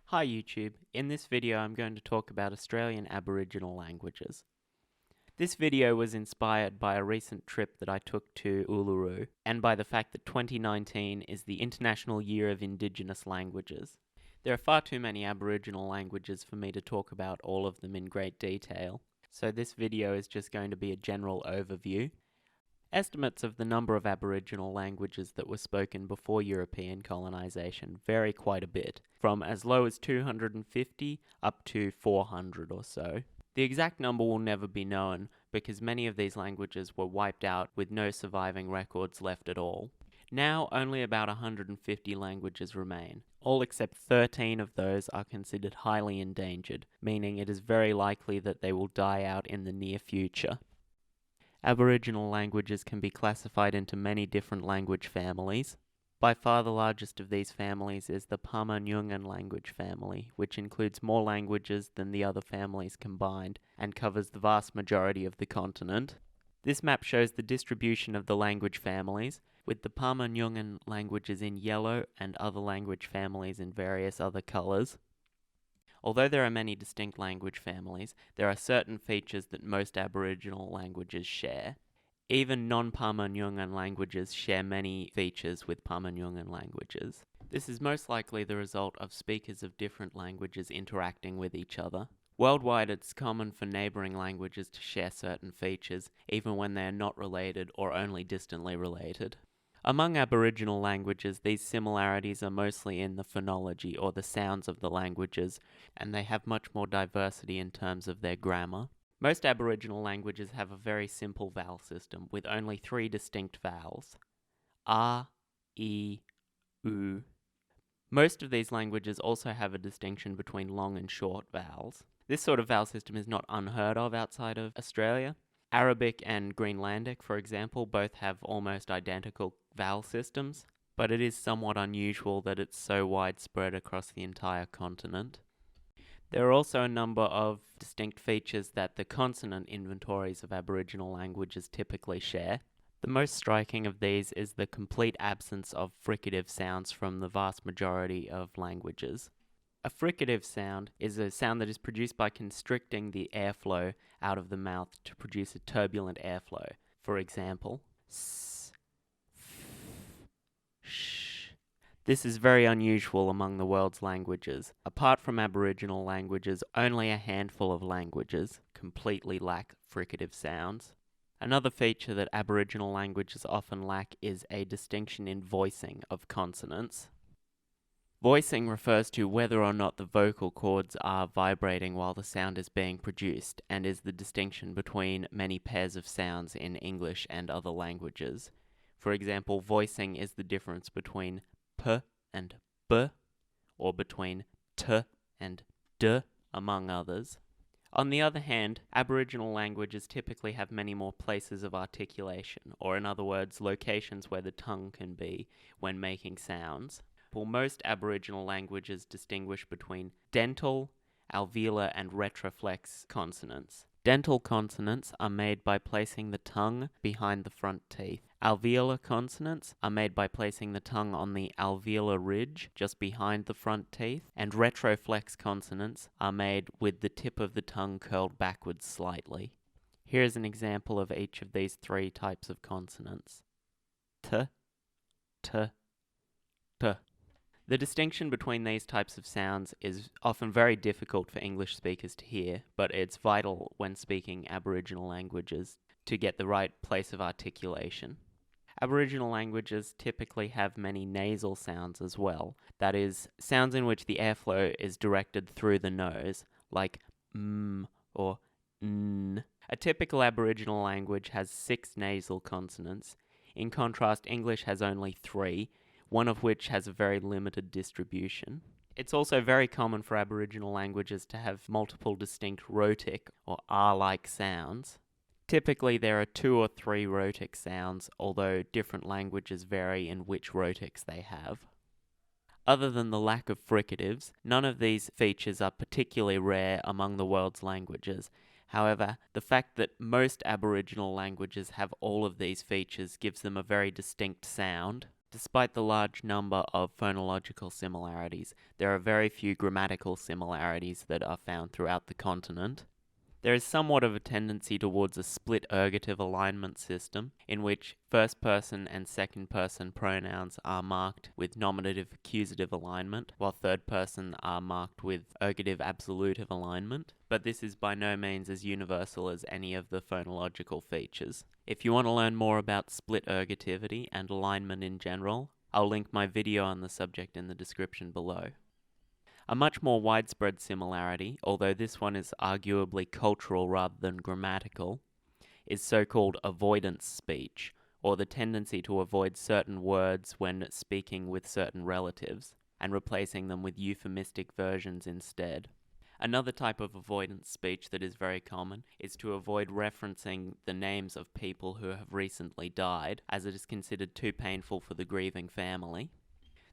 Hi YouTube, in this video I'm going to talk about Australian Aboriginal languages. This video was inspired by a recent trip that I took to Uluru, and by the fact that 2019 is the International Year of Indigenous Languages. There are far too many Aboriginal languages for me to talk about all of them in great detail, so this video is just going to be a general overview. Estimates of the number of Aboriginal languages that were spoken before European colonisation vary quite a bit, from as low as 250 up to 400 or so. The exact number will never be known because many of these languages were wiped out with no surviving records left at all. Now only about 150 languages remain. All except 13 of those are considered highly endangered, meaning it is very likely that they will die out in the near future. Aboriginal languages can be classified into many different language families. By far the largest of these families is the Pama-Nyungan language family, which includes more languages than the other families combined and covers the vast majority of the continent. This map shows the distribution of the language families, with the Pama-Nyungan languages in yellow and other language families in various other colours. Although there are many distinct language families, there are certain features that most Aboriginal languages share. Even non-Pama-Nyungan languages share many features with Pama-Nyungan languages. This is most likely the result of speakers of different languages interacting with each other. Worldwide, it's common for neighbouring languages to share certain features, even when they are not related or only distantly related. Among Aboriginal languages, these similarities are mostly in the phonology, or the sounds of the languages, and they have much more diversity in terms of their grammar. Most Aboriginal languages have a very simple vowel system, with only 3 distinct vowels: A, E, U. Most of these languages also have a distinction between long and short vowels. This sort of vowel system is not unheard of outside of Australia. Arabic and Greenlandic, for example, both have almost identical vowel systems, but it is somewhat unusual that it's so widespread across the entire continent. There are also a number of distinct features that the consonant inventories of Aboriginal languages typically share. The most striking of these is the complete absence of fricative sounds from the vast majority of languages. A fricative sound is a sound that is produced by constricting the airflow out of the mouth to produce a turbulent airflow. For example, s, f, sh. This is very unusual among the world's languages. Apart from Aboriginal languages, only a handful of languages completely lack fricative sounds. Another feature that Aboriginal languages often lack is a distinction in voicing of consonants. Voicing refers to whether or not the vocal cords are vibrating while the sound is being produced, and is the distinction between many pairs of sounds in English and other languages. For example, voicing is the difference between p and b, or between t and d, among others. On the other hand, Aboriginal languages typically have many more places of articulation, or in other words, locations where the tongue can be when making sounds. Most Aboriginal languages distinguish between dental, alveolar, and retroflex consonants. Dental consonants are made by placing the tongue behind the front teeth. Alveolar consonants are made by placing the tongue on the alveolar ridge just behind the front teeth, and retroflex consonants are made with the tip of the tongue curled backwards slightly. Here is an example of each of these 3 types of consonants. T, t, t. The distinction between these types of sounds is often very difficult for English speakers to hear, but it's vital when speaking Aboriginal languages to get the right place of articulation. Aboriginal languages typically have many nasal sounds as well, that is, sounds in which the airflow is directed through the nose, like m or n. A typical Aboriginal language has 6 nasal consonants. In contrast, English has only 3, one of which has a very limited distribution. It's also very common for Aboriginal languages to have multiple distinct rhotic or R-like sounds. Typically there are 2 or 3 rhotic sounds, although different languages vary in which rhotics they have. Other than the lack of fricatives, none of these features are particularly rare among the world's languages. However, the fact that most Aboriginal languages have all of these features gives them a very distinct sound. Despite the large number of phonological similarities, there are very few grammatical similarities that are found throughout the continent. There is somewhat of a tendency towards a split ergative alignment system, in which first person and second person pronouns are marked with nominative accusative alignment, while third person are marked with ergative absolutive alignment, but this is by no means as universal as any of the phonological features. If you want to learn more about split ergativity and alignment in general, I'll link my video on the subject in the description below. A much more widespread similarity, although this one is arguably cultural rather than grammatical, is so-called avoidance speech, or the tendency to avoid certain words when speaking with certain relatives, and replacing them with euphemistic versions instead. Another type of avoidance speech that is very common is to avoid referencing the names of people who have recently died, as it is considered too painful for the grieving family.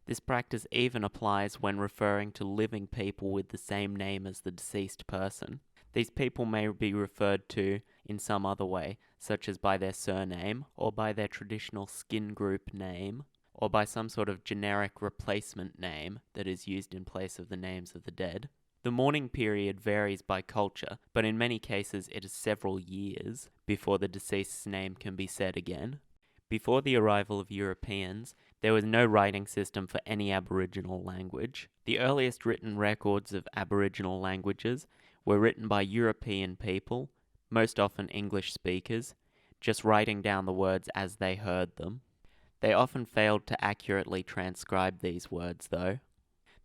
This practice even applies when referring to living people with the same name as the deceased person. These people may be referred to in some other way, such as by their surname, or by their traditional skin group name, or by some sort of generic replacement name that is used in place of the names of the dead. The mourning period varies by culture, but in many cases it is several years before the deceased's name can be said again. Before the arrival of Europeans, there was no writing system for any Aboriginal language. The earliest written records of Aboriginal languages were written by European people, most often English speakers, just writing down the words as they heard them. They often failed to accurately transcribe these words, though.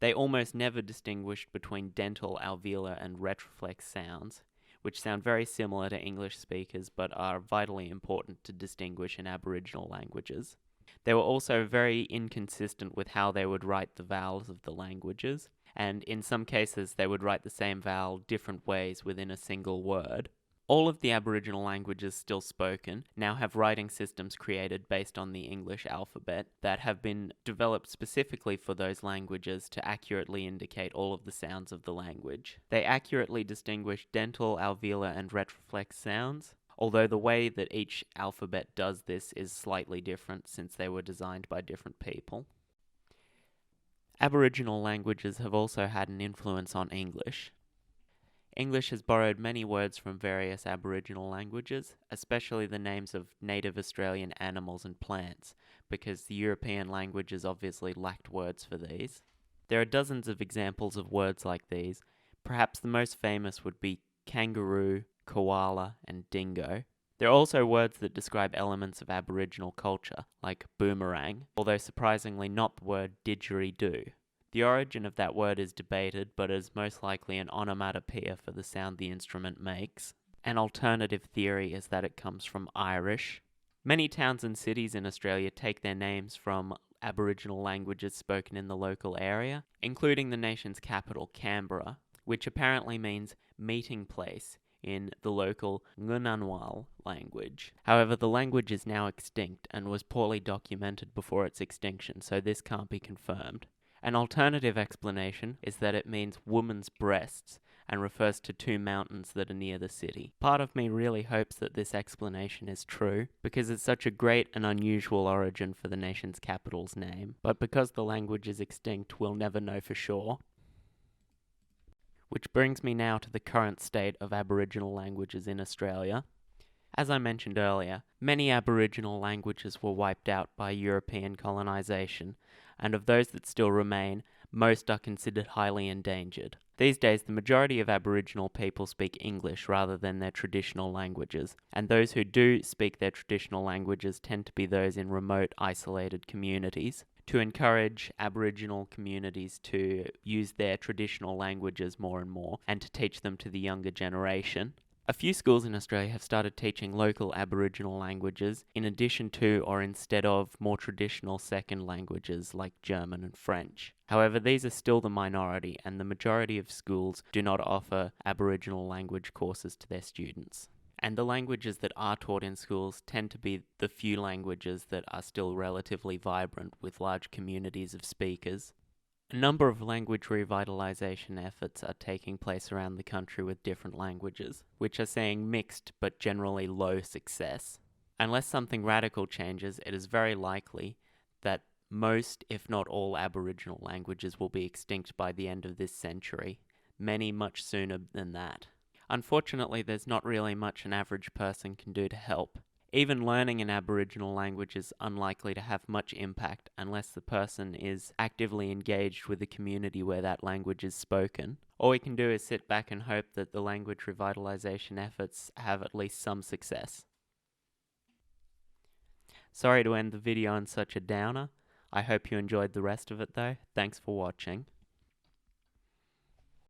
They almost never distinguished between dental, alveolar, and retroflex sounds, which sound very similar to English speakers but are vitally important to distinguish in Aboriginal languages. They were also very inconsistent with how they would write the vowels of the languages, and in some cases they would write the same vowel different ways within a single word. All of the Aboriginal languages still spoken now have writing systems created based on the English alphabet that have been developed specifically for those languages to accurately indicate all of the sounds of the language. They accurately distinguish dental, alveolar, and retroflex sounds, although the way that each alphabet does this is slightly different since they were designed by different people. Aboriginal languages have also had an influence on English. English has borrowed many words from various Aboriginal languages, especially the names of native Australian animals and plants, because the European languages obviously lacked words for these. There are dozens of examples of words like these. Perhaps the most famous would be kangaroo, koala, and dingo. There are also words that describe elements of Aboriginal culture, like boomerang, although surprisingly not the word didgeridoo. The origin of that word is debated, but is most likely an onomatopoeia for the sound the instrument makes. An alternative theory is that it comes from Irish. Many towns and cities in Australia take their names from Aboriginal languages spoken in the local area, including the nation's capital, Canberra, which apparently means meeting place in the local Ngunnawal language. However, the language is now extinct and was poorly documented before its extinction, so this can't be confirmed. An alternative explanation is that it means woman's breasts and refers to two mountains that are near the city. Part of me really hopes that this explanation is true, because it's such a great and unusual origin for the nation's capital's name, but because the language is extinct, we'll never know for sure. Which brings me now to the current state of Aboriginal languages in Australia. As I mentioned earlier, many Aboriginal languages were wiped out by European colonisation, and of those that still remain, most are considered highly endangered. These days, the majority of Aboriginal people speak English rather than their traditional languages, and those who do speak their traditional languages tend to be those in remote, isolated communities. To encourage Aboriginal communities to use their traditional languages more and more, and to teach them to the younger generation. A few schools in Australia have started teaching local Aboriginal languages in addition to or instead of more traditional second languages like German and French. However, these are still the minority, and the majority of schools do not offer Aboriginal language courses to their students. And the languages that are taught in schools tend to be the few languages that are still relatively vibrant with large communities of speakers. A number of language revitalisation efforts are taking place around the country with different languages, which are seeing mixed but generally low success. Unless something radical changes, it is very likely that most, if not all, Aboriginal languages will be extinct by the end of this century, many much sooner than that. Unfortunately, there's not really much an average person can do to help. Even learning an Aboriginal language is unlikely to have much impact unless the person is actively engaged with the community where that language is spoken. All we can do is sit back and hope that the language revitalisation efforts have at least some success. Sorry to end the video on such a downer. I hope you enjoyed the rest of it though. Thanks for watching.